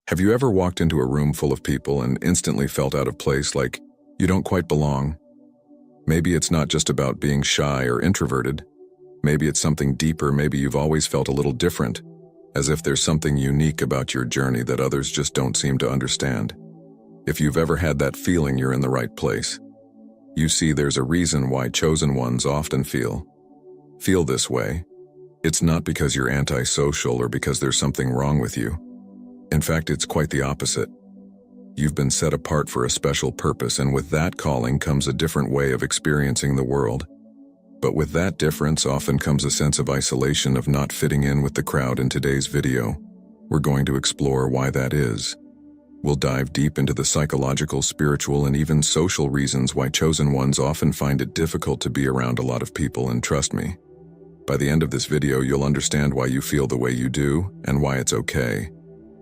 Have you ever walked into a room full of people and instantly felt out of place, like you don't quite belong? Maybe it's not just about being shy or introverted. Maybe it's something deeper. Maybe you've always felt a little different, as if there's something unique about your journey that others just don't seem to understand. If you've ever had that feeling, you're in the right place. You see, there's a reason why chosen ones often feel this way. It's not because you're antisocial or because there's something wrong with you. In fact, it's quite the opposite. You've been set apart for a special purpose, and with that calling comes a different way of experiencing the world. But with that difference often comes a sense of isolation, of not fitting in with the crowd. In today's video, we're going to explore why that is. We'll dive deep into the psychological, spiritual, and even social reasons why chosen ones often find it difficult to be around a lot of people, and trust me, by the end of this video you'll understand why you feel the way you do and why it's okay.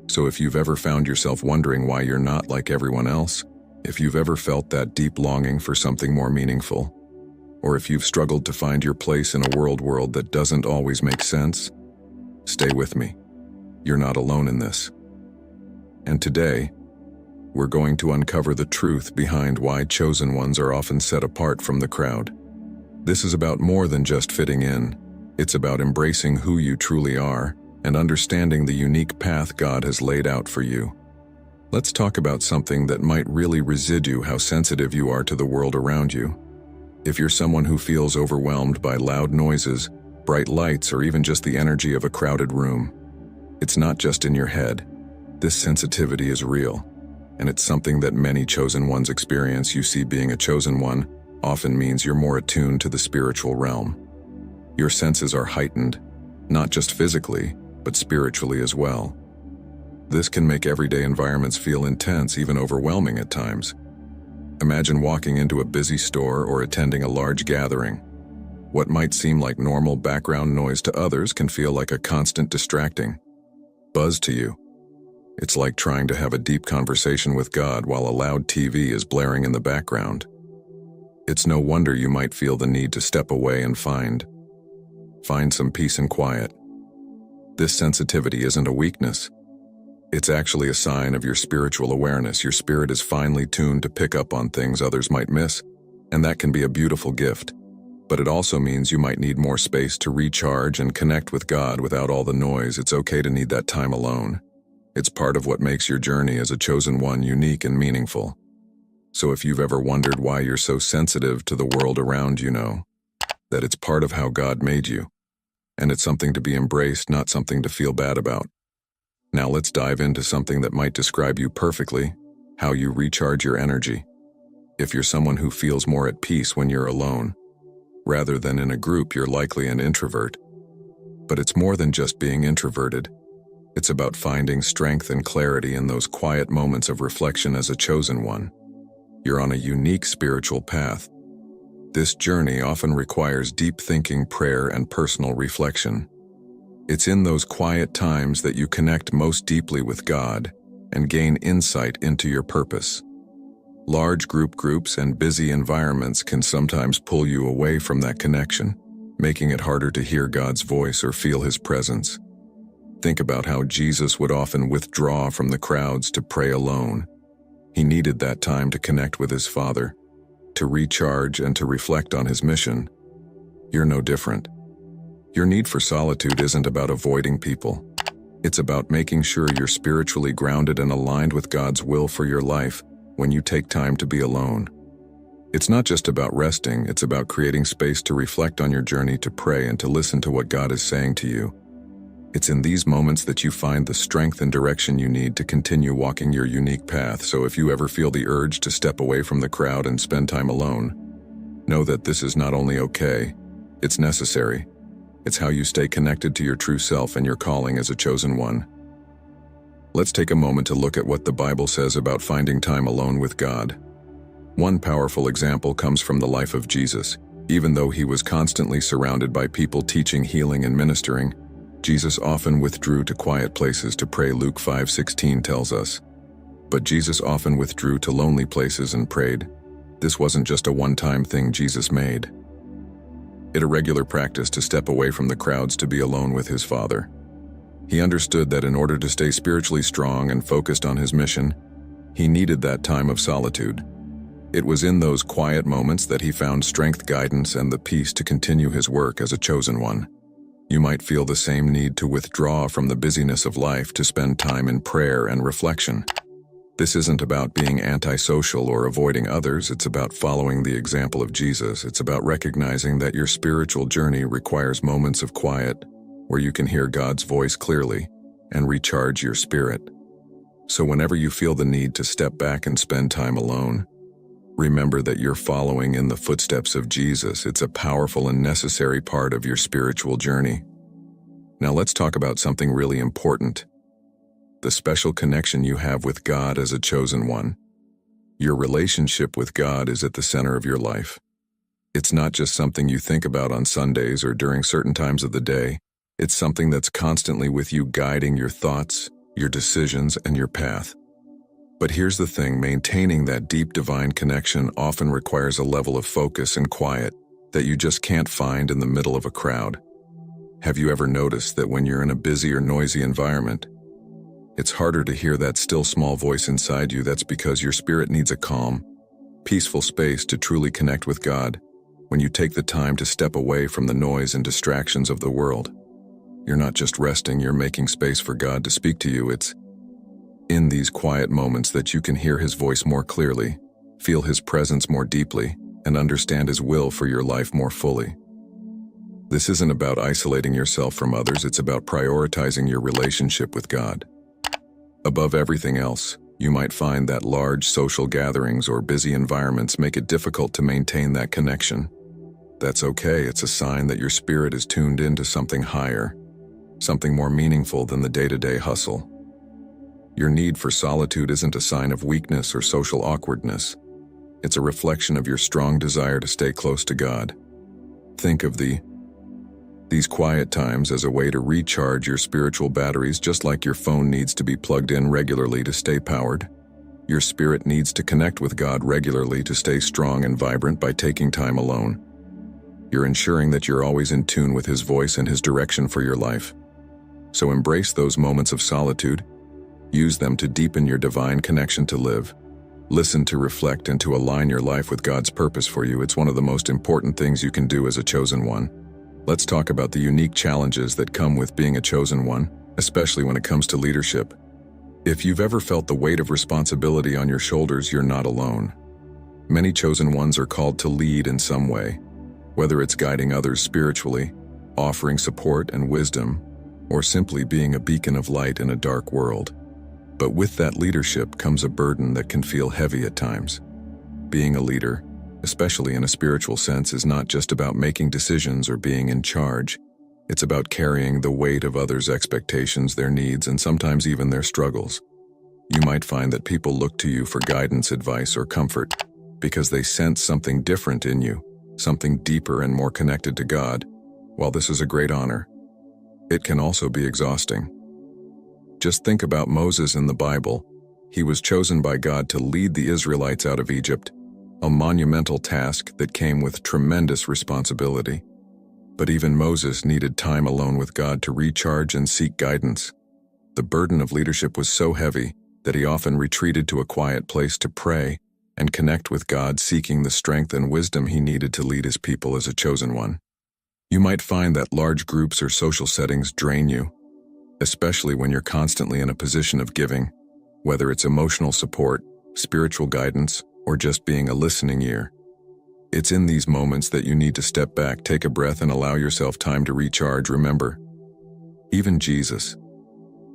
So if you've ever found yourself wondering why you're not like everyone else, if you've ever felt that deep longing for something more meaningful, or if you've struggled to find your place in a world that doesn't always make sense, stay with me. You're not alone in this. And today, we're going to uncover the truth behind why chosen ones are often set apart from the crowd. This is about more than just fitting in. It's about embracing who you truly are and understanding the unique path God has laid out for you. Let's talk about something that might really residue how sensitive you are to the world around you. If you're someone who feels overwhelmed by loud noises, bright lights, or even just the energy of a crowded room, it's not just in your head. This sensitivity is real, and it's something that many chosen ones experience. You see, being a chosen one often means you're more attuned to the spiritual realm. Your senses are heightened, not just physically, but spiritually as well. This can make everyday environments feel intense, even overwhelming at times. Imagine walking into a busy store or attending a large gathering. What might seem like normal background noise to others can feel like a constant distracting buzz to you. It's like trying to have a deep conversation with God while a loud TV is blaring in the background. It's no wonder you might feel the need to step away and find some peace and quiet. This sensitivity isn't a weakness. It's actually a sign of your spiritual awareness. Your spirit is finely tuned to pick up on things others might miss, and that can be a beautiful gift. But it also means you might need more space to recharge and connect with God without all the noise. It's okay to need that time alone. It's part of what makes your journey as a chosen one unique and meaningful. So if you've ever wondered why you're so sensitive to the world around you, know that it's part of how God made you. And it's something to be embraced, not something to feel bad about. Now let's dive into something that might describe you perfectly: how you recharge your energy. If you're someone who feels more at peace when you're alone, rather than in a group, you're likely an introvert. But it's more than just being introverted. It's about finding strength and clarity in those quiet moments of reflection. As a chosen one, you're on a unique spiritual path. This journey often requires deep thinking, prayer, and personal reflection. It's in those quiet times that you connect most deeply with God and gain insight into your purpose. Large groups and busy environments can sometimes pull you away from that connection, making it harder to hear God's voice or feel His presence. Think about how Jesus would often withdraw from the crowds to pray alone. He needed that time to connect with His Father, to recharge and to reflect on His mission. You're no different. Your need for solitude isn't about avoiding people. It's about making sure you're spiritually grounded and aligned with God's will for your life when you take time to be alone. It's not just about resting, it's about creating space to reflect on your journey, to pray, and to listen to what God is saying to you. It's in these moments that you find the strength and direction you need to continue walking your unique path. So if you ever feel the urge to step away from the crowd and spend time alone, know that this is not only okay, it's necessary. It's how you stay connected to your true self and your calling as a chosen one. Let's take a moment to look at what the Bible says about finding time alone with God. One powerful example comes from the life of Jesus. Even though He was constantly surrounded by people teaching, healing, and ministering, Jesus often withdrew to quiet places to pray. Luke 5:16 tells us. But Jesus often withdrew to lonely places and prayed. This wasn't just a one-time thing Jesus made it a regular practice to step away from the crowds to be alone with His Father. He understood that in order to stay spiritually strong and focused on his mission, he needed that time of solitude. It was in those quiet moments that he found strength, guidance, and the peace to continue his work as a chosen one. You might feel the same need to withdraw from the busyness of life to spend time in prayer and reflection. This isn't about being antisocial or avoiding others, it's about following the example of Jesus. It's about recognizing that your spiritual journey requires moments of quiet where you can hear God's voice clearly and recharge your spirit. So whenever you feel the need to step back and spend time alone, remember that you're following in the footsteps of Jesus. It's a powerful and necessary part of your spiritual journey. Now let's talk about something really important: the special connection you have with God as a chosen one. Your relationship with God is at the center of your life. It's not just something you think about on Sundays or during certain times of the day. It's something that's constantly with you, guiding your thoughts, your decisions, and your path. But here's the thing: maintaining that deep divine connection often requires a level of focus and quiet that you just can't find in the middle of a crowd. Have you ever noticed that when you're in a busy or noisy environment, it's harder to hear that still small voice inside you? That's because your spirit needs a calm, peaceful space to truly connect with God. When you take the time to step away from the noise and distractions of the world, you're not just resting, you're making space for God to speak to you. It's in these quiet moments that you can hear His voice more clearly, feel His presence more deeply, and understand His will for your life more fully. This isn't about isolating yourself from others, it's about prioritizing your relationship with God. Above everything else, you might find that large social gatherings or busy environments make it difficult to maintain that connection. That's okay, it's a sign that your spirit is tuned into something higher, something more meaningful than the day-to-day hustle. Your need for solitude isn't a sign of weakness or social awkwardness. It's a reflection of your strong desire to stay close to God. Think of these quiet times as a way to recharge your spiritual batteries. Just like your phone needs to be plugged in regularly to stay powered, your spirit needs to connect with God regularly to stay strong and vibrant. By taking time alone, you're ensuring that you're always in tune with His voice and His direction for your life. So embrace those moments of solitude. Use them to deepen your divine connection, to live, listen, to reflect, and to align your life with God's purpose for you. It's one of the most important things you can do as a chosen one. Let's talk about the unique challenges that come with being a chosen one, especially when it comes to leadership. If you've ever felt the weight of responsibility on your shoulders, you're not alone. Many chosen ones are called to lead in some way, whether it's guiding others spiritually, offering support and wisdom, or simply being a beacon of light in a dark world. But with that leadership comes a burden that can feel heavy at times. Being a leader, especially in a spiritual sense, is not just about making decisions or being in charge. It's about carrying the weight of others' expectations, their needs, and sometimes even their struggles. You might find that people look to you for guidance, advice, or comfort because they sense something different in you, something deeper and more connected to God. While this is a great honor, it can also be exhausting. Just think about Moses in the Bible. He was chosen by God to lead the Israelites out of Egypt, a monumental task that came with tremendous responsibility. But even Moses needed time alone with God to recharge and seek guidance. The burden of leadership was so heavy that he often retreated to a quiet place to pray and connect with God, seeking the strength and wisdom he needed to lead his people as a chosen one. You might find that large groups or social settings drain you, especially when you're constantly in a position of giving, whether it's emotional support, spiritual guidance, or just being a listening ear. It's in these moments that you need to step back, take a breath, and allow yourself time to recharge. Remember, even Jesus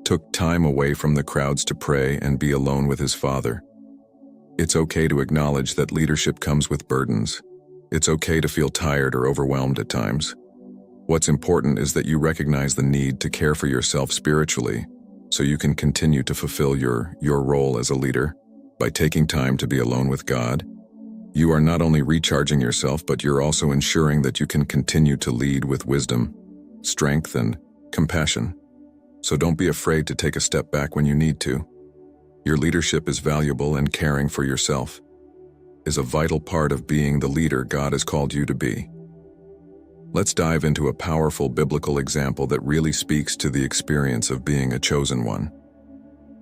took time away from the crowds to pray and be alone with his Father. It's okay to acknowledge that leadership comes with burdens. It's okay to feel tired or overwhelmed at times. What's important is that you recognize the need to care for yourself spiritually so you can continue to fulfill your role as a leader. By taking time to be alone with God, you are not only recharging yourself, but you're also ensuring that you can continue to lead with wisdom, strength, and compassion. So don't be afraid to take a step back when you need to. Your leadership is valuable, and caring for yourself is a vital part of being the leader God has called you to be. Let's dive into a powerful biblical example that really speaks to the experience of being a chosen one.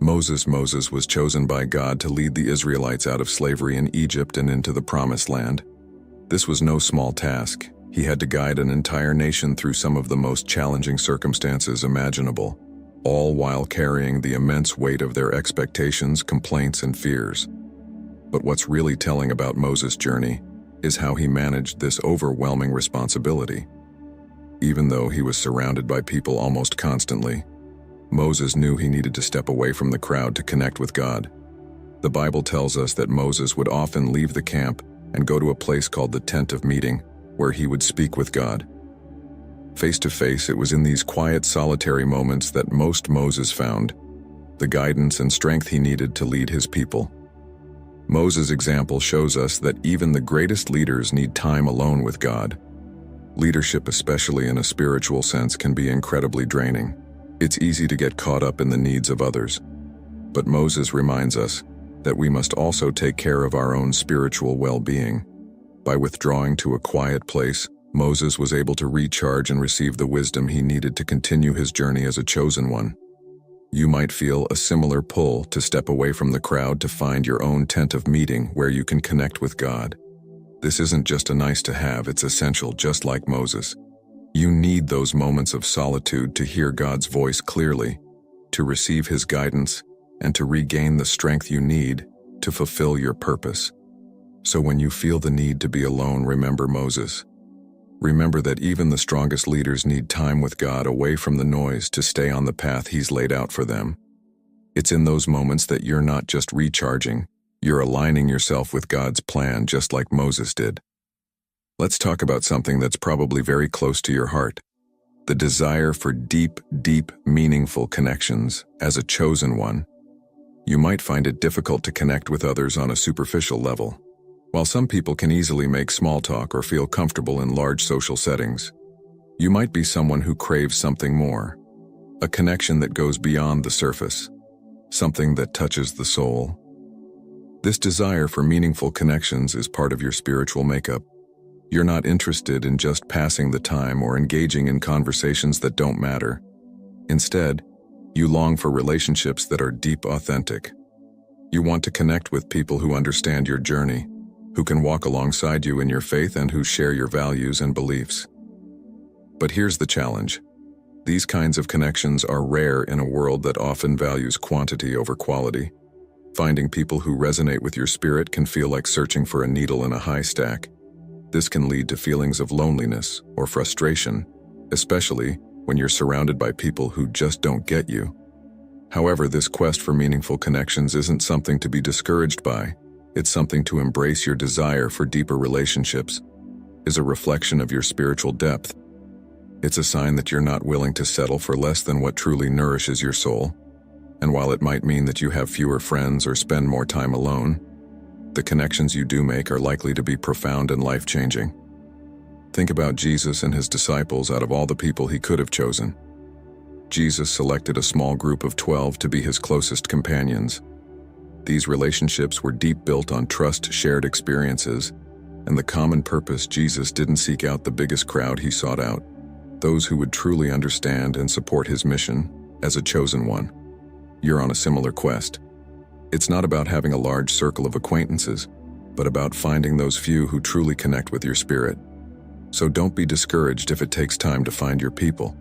Moses was chosen by God to lead the Israelites out of slavery in Egypt and into the Promised Land. This was no small task. He had to guide an entire nation through some of the most challenging circumstances imaginable, all while carrying the immense weight of their expectations, complaints, and fears. But what's really telling about Moses' journey is how he managed this overwhelming responsibility. Even though he was surrounded by people almost constantly, Moses knew he needed to step away from the crowd to connect with God. The Bible tells us that Moses would often leave the camp and go to a place called the Tent of Meeting, where he would speak with God. Face to face, it was in these quiet, solitary moments that Moses found the guidance and strength he needed to lead his people. Moses' example shows us that even the greatest leaders need time alone with God. Leadership, especially in a spiritual sense, can be incredibly draining. It's easy to get caught up in the needs of others. But Moses reminds us that we must also take care of our own spiritual well-being. By withdrawing to a quiet place, Moses was able to recharge and receive the wisdom he needed to continue his journey as a chosen one. You might feel a similar pull to step away from the crowd to find your own tent of meeting where you can connect with God. This isn't just a nice to have, it's essential, just like Moses. You need those moments of solitude to hear God's voice clearly, to receive His guidance, and to regain the strength you need to fulfill your purpose. So when you feel the need to be alone, remember Moses. Remember that even the strongest leaders need time with God away from the noise to stay on the path He's laid out for them. It's in those moments that you're not just recharging, you're aligning yourself with God's plan just like Moses did. Let's talk about something that's probably very close to your heart: the desire for deep, meaningful connections. As a chosen one, you might find it difficult to connect with others on a superficial level. While some people can easily make small talk or feel comfortable in large social settings, you might be someone who craves something more, a connection that goes beyond the surface, something that touches the soul. This desire for meaningful connections is part of your spiritual makeup. You're not interested in just passing the time or engaging in conversations that don't matter. Instead, you long for relationships that are deep, authentic. You want to connect with people who understand your journey, who can walk alongside you in your faith, and who share your values and beliefs. But here's the challenge. These kinds of connections are rare in a world that often values quantity over quality. Finding people who resonate with your spirit can feel like searching for a needle in a haystack. This can lead to feelings of loneliness or frustration, especially when you're surrounded by people who just don't get you. However, this quest for meaningful connections isn't something to be discouraged by. It's something to embrace. Your desire for deeper relationships is a reflection of your spiritual depth. It's a sign that you're not willing to settle for less than what truly nourishes your soul. And while it might mean that you have fewer friends or spend more time alone, the connections you do make are likely to be profound and life-changing. Think about Jesus and His disciples. Out of all the people He could have chosen, Jesus selected a small group of 12 to be His closest companions. These relationships were deep, built on trust, shared experiences, and the common purpose. Jesus didn't seek out the biggest crowd, He sought out those who would truly understand and support His mission. As a chosen one, you're on a similar quest. It's not about having a large circle of acquaintances, but about finding those few who truly connect with your spirit. So don't be discouraged if it takes time to find your people.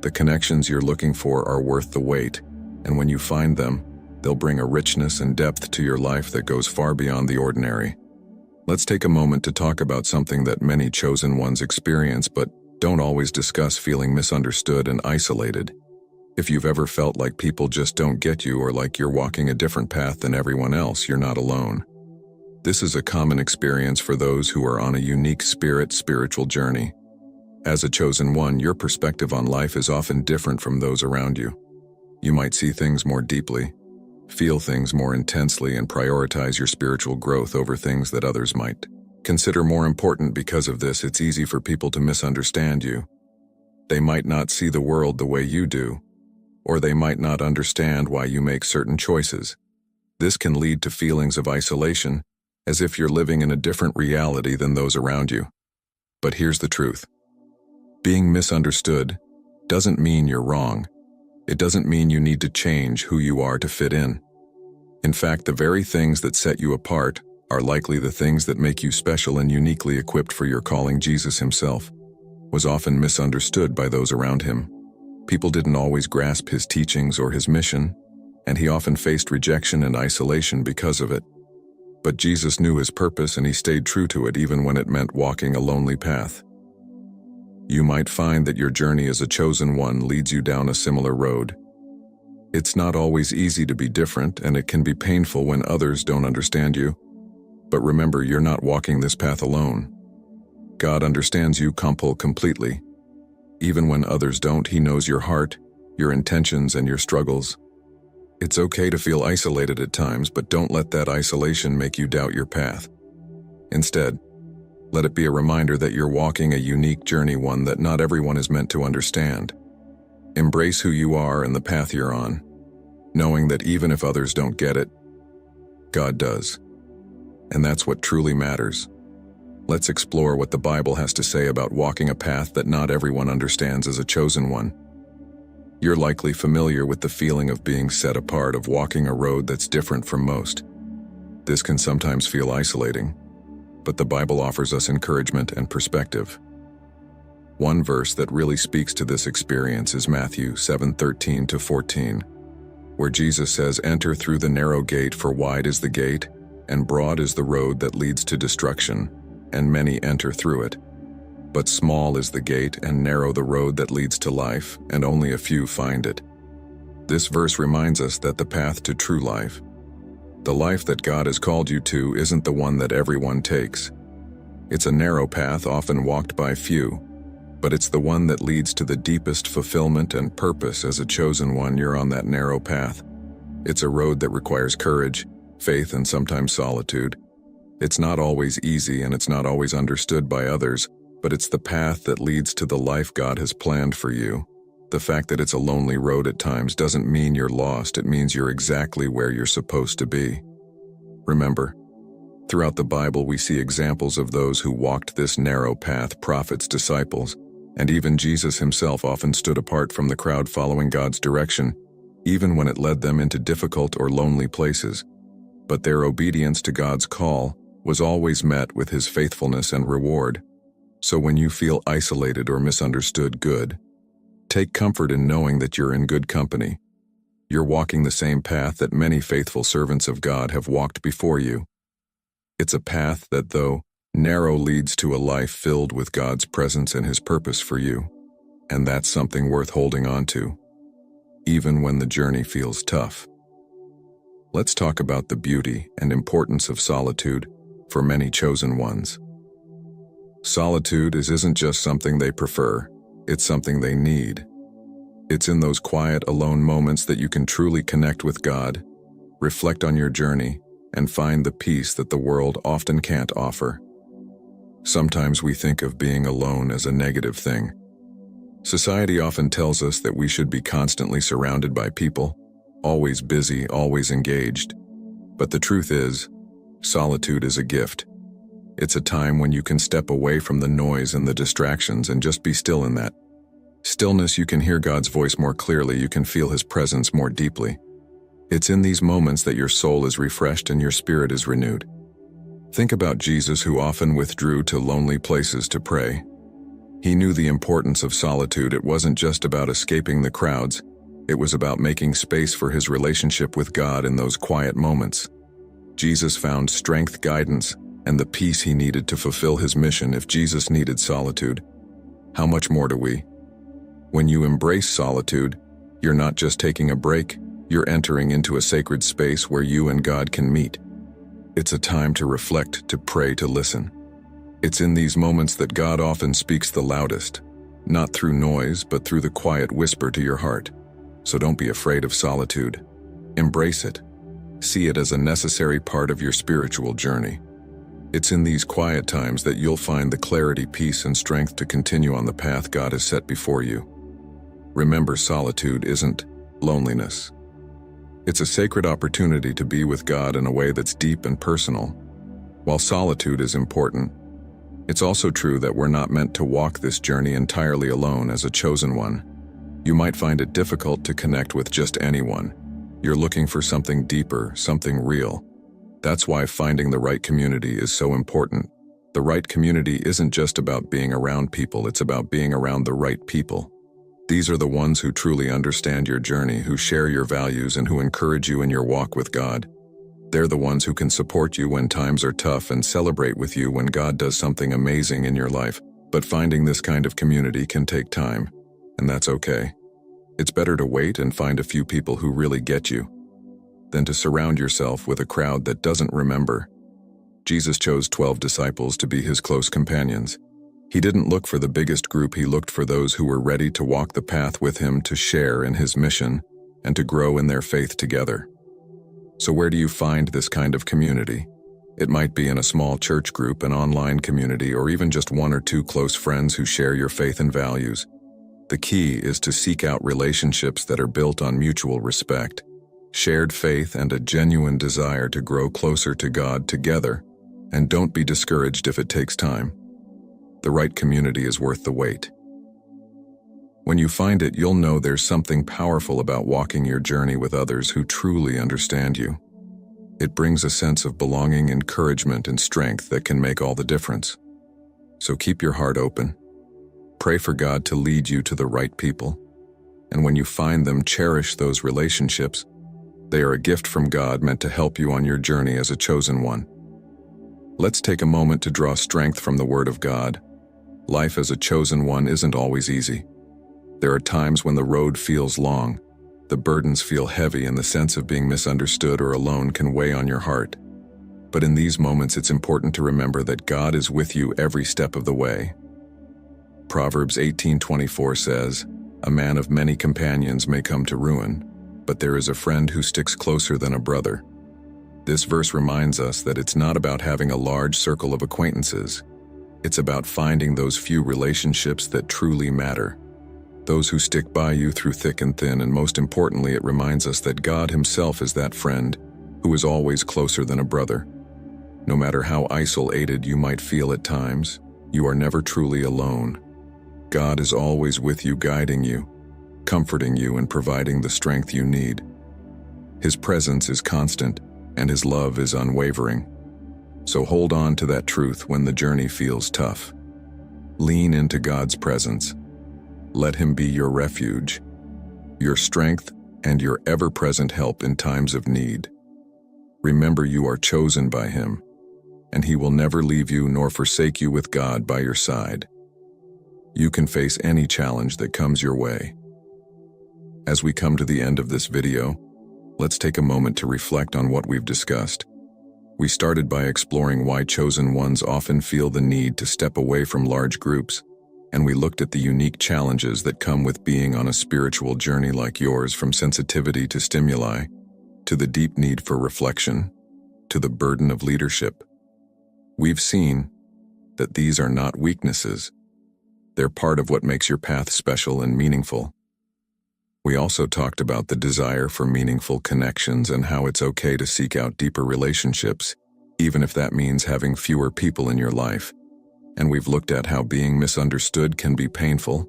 The connections you're looking for are worth the wait, and when you find them, they'll bring a richness and depth to your life that goes far beyond the ordinary. Let's take a moment to talk about something that many chosen ones experience but don't always discuss: feeling misunderstood and isolated. If you've ever felt like people just don't get you, or like you're walking a different path than everyone else, you're not alone. This is a common experience for those who are on a unique spiritual journey. As a chosen one, your perspective on life is often different from those around you. You might see things more deeply, feel things more intensely, and prioritize your spiritual growth over things that others might consider more important. Because of this, it's easy for people to misunderstand you. They might not see the world the way you do, or they might not understand why you make certain choices. This can lead to feelings of isolation, as if you're living in a different reality than those around you. But here's the truth. Being misunderstood doesn't mean you're wrong. It doesn't mean you need to change who you are to fit in. In fact, the very things that set you apart are likely the things that make you special and uniquely equipped for your calling. Jesus himself was often misunderstood by those around him. People didn't always grasp his teachings or his mission, and he often faced rejection and isolation because of it. But Jesus knew his purpose and he stayed true to it even when it meant walking a lonely path. You might find that your journey as a chosen one leads you down a similar road. It's not always easy to be different, and it can be painful when others don't understand you. But remember, you're not walking this path alone. God understands you completely. Even when others don't, he knows your heart, your intentions, and your struggles. It's okay to feel isolated at times, but don't let that isolation make you doubt your path. Instead, let it be a reminder that you're walking a unique journey, one that not everyone is meant to understand. Embrace who you are and the path you're on, knowing that even if others don't get it, God does. And that's what truly matters. Let's explore what the Bible has to say about walking a path that not everyone understands as a chosen one. You're likely familiar with the feeling of being set apart, of walking a road that's different from most. This can sometimes feel isolating, but the Bible offers us encouragement and perspective. One verse that really speaks to this experience is Matthew 7:13-14, where Jesus says, "Enter through the narrow gate, for wide is the gate, and broad is the road that leads to destruction, and many enter through it. But small is the gate and narrow the road that leads to life, and only a few find it." This verse reminds us that the path to true life, the life that God has called you to, isn't the one that everyone takes. It's a narrow path often walked by few, but it's the one that leads to the deepest fulfillment and purpose. As a chosen one, you're on that narrow path. It's a road that requires courage, faith, and sometimes solitude. It's not always easy, and it's not always understood by others, but it's the path that leads to the life God has planned for you. The fact that it's a lonely road at times doesn't mean you're lost. It means you're exactly where you're supposed to be. Remember, throughout the Bible we see examples of those who walked this narrow path: prophets, disciples, and even Jesus himself often stood apart from the crowd, following God's direction, even when it led them into difficult or lonely places. But their obedience to God's call was always met with his faithfulness and reward. So when you feel isolated or misunderstood, take comfort in knowing that you're in good company. You're walking the same path that many faithful servants of God have walked before you. It's a path that, though narrow, leads to a life filled with God's presence and his purpose for you. And that's something worth holding on to, even when the journey feels tough. Let's talk about the beauty and importance of solitude for many chosen ones. Solitude isn't just something they prefer, it's something they need. It's in those quiet, alone moments that you can truly connect with God, reflect on your journey, and find the peace that the world often can't offer. Sometimes we think of being alone as a negative thing. Society often tells us that we should be constantly surrounded by people, always busy, always engaged. But the truth is, solitude is a gift. It's a time when you can step away from the noise and the distractions and just be still. In that stillness, you can hear God's voice more clearly, you can feel his presence more deeply. It's in these moments that your soul is refreshed and your spirit is renewed. Think about Jesus, who often withdrew to lonely places to pray. He knew the importance of solitude. It wasn't just about escaping the crowds, it was about making space for his relationship with God in those quiet moments. Jesus found strength, guidance, and the peace he needed to fulfill his mission. If Jesus needed solitude, how much more do we? When you embrace solitude, you're not just taking a break, you're entering into a sacred space where you and God can meet. It's a time to reflect, to pray, to listen. It's in these moments that God often speaks the loudest, not through noise, but through the quiet whisper to your heart. So don't be afraid of solitude. Embrace it. See it as a necessary part of your spiritual journey. It's in these quiet times that you'll find the clarity, peace, and strength to continue on the path God has set before you. Remember, solitude isn't loneliness. It's a sacred opportunity to be with God in a way that's deep and personal. While solitude is important, It's also true that we're not meant to walk this journey entirely alone as a chosen one. You might find it difficult to connect with just anyone. You're looking for something deeper, something real. That's why finding the right community is so important. The right community isn't just about being around people, it's about being around the right people. These are the ones who truly understand your journey, who share your values, and who encourage you in your walk with God. They're the ones who can support you when times are tough and celebrate with you when God does something amazing in your life. But finding this kind of community can take time, and that's okay. It's better to wait and find a few people who really get you than to surround yourself with a crowd that doesn't remember. Jesus chose 12 disciples to be his close companions. He didn't look for the biggest group, he looked for those who were ready to walk the path with him, to share in his mission, and to grow in their faith together. So where do you find this kind of community? It might be in a small church group, an online community, or even just one or two close friends who share your faith and values. The key is to seek out relationships that are built on mutual respect, shared faith, and a genuine desire to grow closer to God together. And don't be discouraged if it takes time. The right community is worth the wait. When you find it, you'll know there's something powerful about walking your journey with others who truly understand you. It brings a sense of belonging, encouragement, and strength that can make all the difference. So keep your heart open. Pray for God to lead you to the right people. And when you find them, cherish those relationships. They are a gift from God meant to help you on your journey as a chosen one. Let's take a moment to draw strength from the Word of God. Life as a chosen one isn't always easy. There are times when the road feels long, the burdens feel heavy, and the sense of being misunderstood or alone can weigh on your heart. But in these moments, it's important to remember that God is with you every step of the way. Proverbs 18:24 says, "A man of many companions may come to ruin, but there is a friend who sticks closer than a brother." This verse reminds us that it's not about having a large circle of acquaintances. It's about finding those few relationships that truly matter. Those who stick by you through thick and thin, and most importantly, it reminds us that God himself is that friend who is always closer than a brother. No matter how isolated you might feel at times, you are never truly alone. God is always with you, guiding you, comforting you, and providing the strength you need. His presence is constant, and his love is unwavering. So hold on to that truth when the journey feels tough. Lean into God's presence. Let him be your refuge, your strength, and your ever-present help in times of need. Remember, you are chosen by him, and he will never leave you nor forsake you with God by your side. You can face any challenge that comes your way. As we come to the end of this video, let's take a moment to reflect on what we've discussed. We started by exploring why chosen ones often feel the need to step away from large groups, and we looked at the unique challenges that come with being on a spiritual journey like yours, from sensitivity to stimuli, to the deep need for reflection, to the burden of leadership. We've seen that these are not weaknesses. They're part of what makes your path special and meaningful. We also talked about the desire for meaningful connections and how it's okay to seek out deeper relationships, even if that means having fewer people in your life. And we've looked at how being misunderstood can be painful,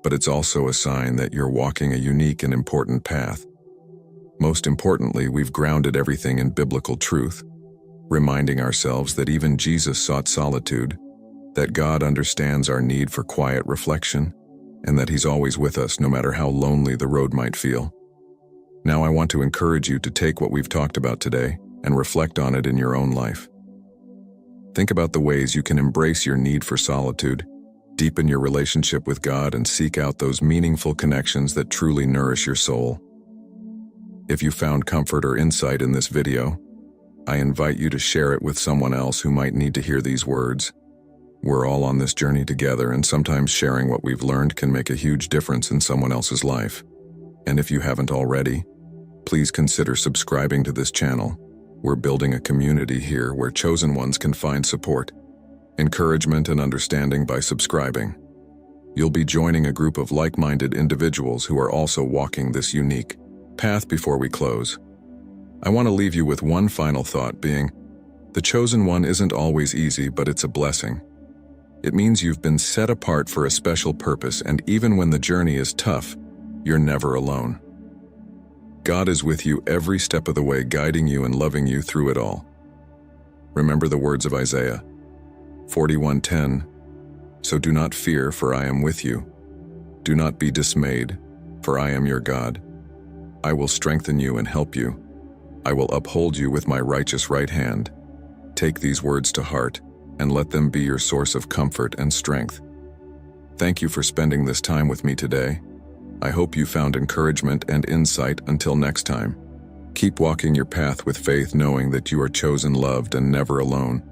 but it's also a sign that you're walking a unique and important path. Most importantly, we've grounded everything in biblical truth, reminding ourselves that even Jesus sought solitude, that God understands our need for quiet reflection, and that he's always with us no matter how lonely the road might feel. Now I want to encourage you to take what we've talked about today and reflect on it in your own life. Think about the ways you can embrace your need for solitude, deepen your relationship with God, and seek out those meaningful connections that truly nourish your soul. If you found comfort or insight in this video, I invite you to share it with someone else who might need to hear these words. We're all on this journey together, and sometimes sharing what we've learned can make a huge difference in someone else's life. And if you haven't already, please consider subscribing to this channel. We're building a community here where chosen ones can find support, encouragement, and understanding by subscribing. You'll be joining a group of like-minded individuals who are also walking this unique path. Before we close, I want to leave you with one final thought, being, the chosen one isn't always easy, but it's a blessing. It means you've been set apart for a special purpose, and even when the journey is tough, you're never alone. God is with you every step of the way, guiding you and loving you through it all. Remember the words of Isaiah 41:10, "So do not fear, for I am with you. Do not be dismayed, for I am your God. I will strengthen you and help you. I will uphold you with my righteous right hand." Take these words to heart and let them be your source of comfort and strength. Thank you for spending this time with me today. I hope you found encouragement and insight. Until next time, keep walking your path with faith, knowing that you are chosen, loved, and never alone.